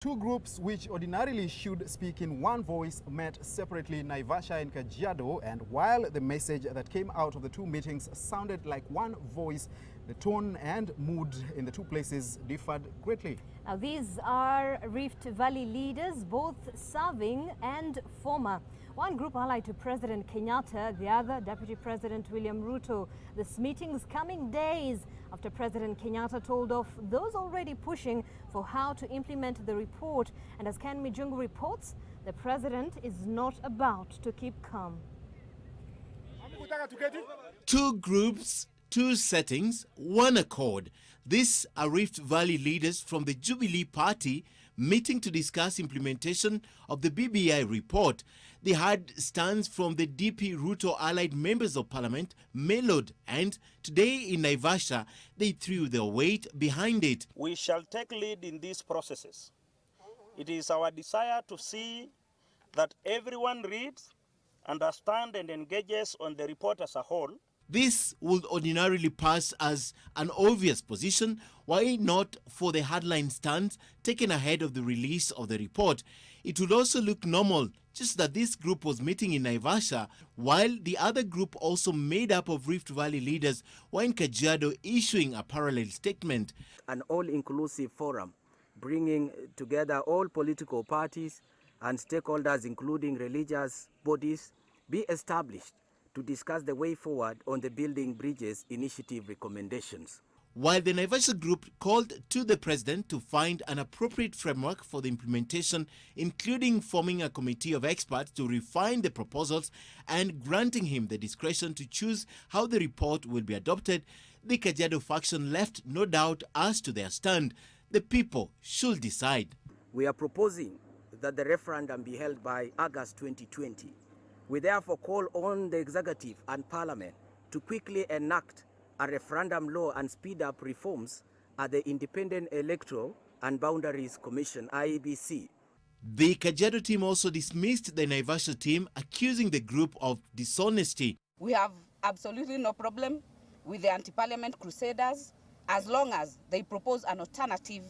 Two groups which ordinarily should speak in one voice met separately, Naivasha and Kajiado, and while the message that came out of the two meetings sounded like one voice, the tone and mood in the two places differed greatly. Now, these are Rift Valley leaders, both serving and former. One group allied to President Kenyatta, the other Deputy President William Ruto. This meeting's coming days after President Kenyatta told off those already pushing for how to implement the report. And as Ken Mijungu reports, the president is not about to keep calm. Two groups, two settings, one accord. These are Rift Valley leaders from the Jubilee Party meeting to discuss implementation of the BBI report. They had stands from the DP Ruto allied members of parliament, mellowed, and today in Naivasha, they threw their weight behind it. We shall take lead in these processes. It is our desire to see that everyone reads, understands, and engages on the report as a whole. This would ordinarily pass as an obvious position. Why not for the hardline stance taken ahead of the release of the report? It would also look normal, just that this group was meeting in Naivasha, while the other group, also made up of Rift Valley leaders, were in Kajiado issuing a parallel statement. An all-inclusive forum, bringing together all political parties and stakeholders, including religious bodies, be established to discuss the way forward on the Building Bridges Initiative recommendations. While the Naivasha group called to the president to find an appropriate framework for the implementation, including forming a committee of experts to refine the proposals and granting him the discretion to choose how the report will be adopted, the Kajiado faction left no doubt as to their stand. The people should decide. We are proposing that the referendum be held by August 2020. We therefore call on the executive and parliament to quickly enact a referendum law and speed up reforms at the Independent Electoral and Boundaries Commission, IEBC. The Kajiado team also dismissed the Naivasha team, accusing the group of dishonesty. We have absolutely no problem with the anti-parliament crusaders as long as they propose an alternative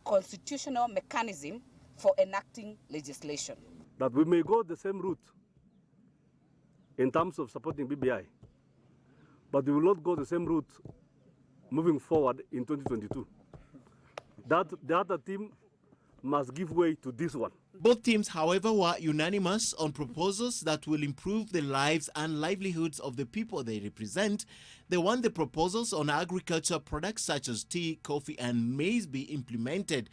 constitutional mechanism for enacting legislation. That we may go the same route in terms of supporting BBI, but we will not go the same route moving forward in 2022. The other team must give way to this one. Both teams, however, were unanimous on proposals that will improve the lives and livelihoods of the people they represent. They want the proposals on agriculture products such as tea, coffee, and maize be implemented.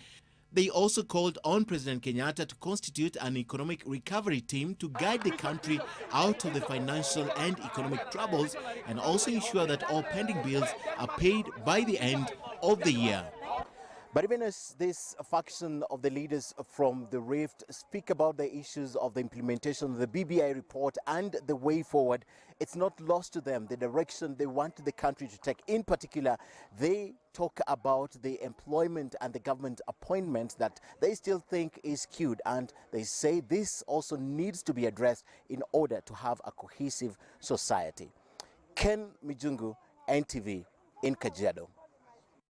They also called on President Kenyatta to constitute an economic recovery team to guide the country out of the financial and economic troubles and also ensure that all pending bills are paid by the end of the year. But even as this faction of the leaders from the Rift speak about the issues of the implementation of the BBI report and the way forward, it's not lost to them the direction they want the country to take. In particular, they talk about the employment and the government appointments that they still think is skewed, and they say this also needs to be addressed in order to have a cohesive society. Ken Mijungu, NTV in Kajiado.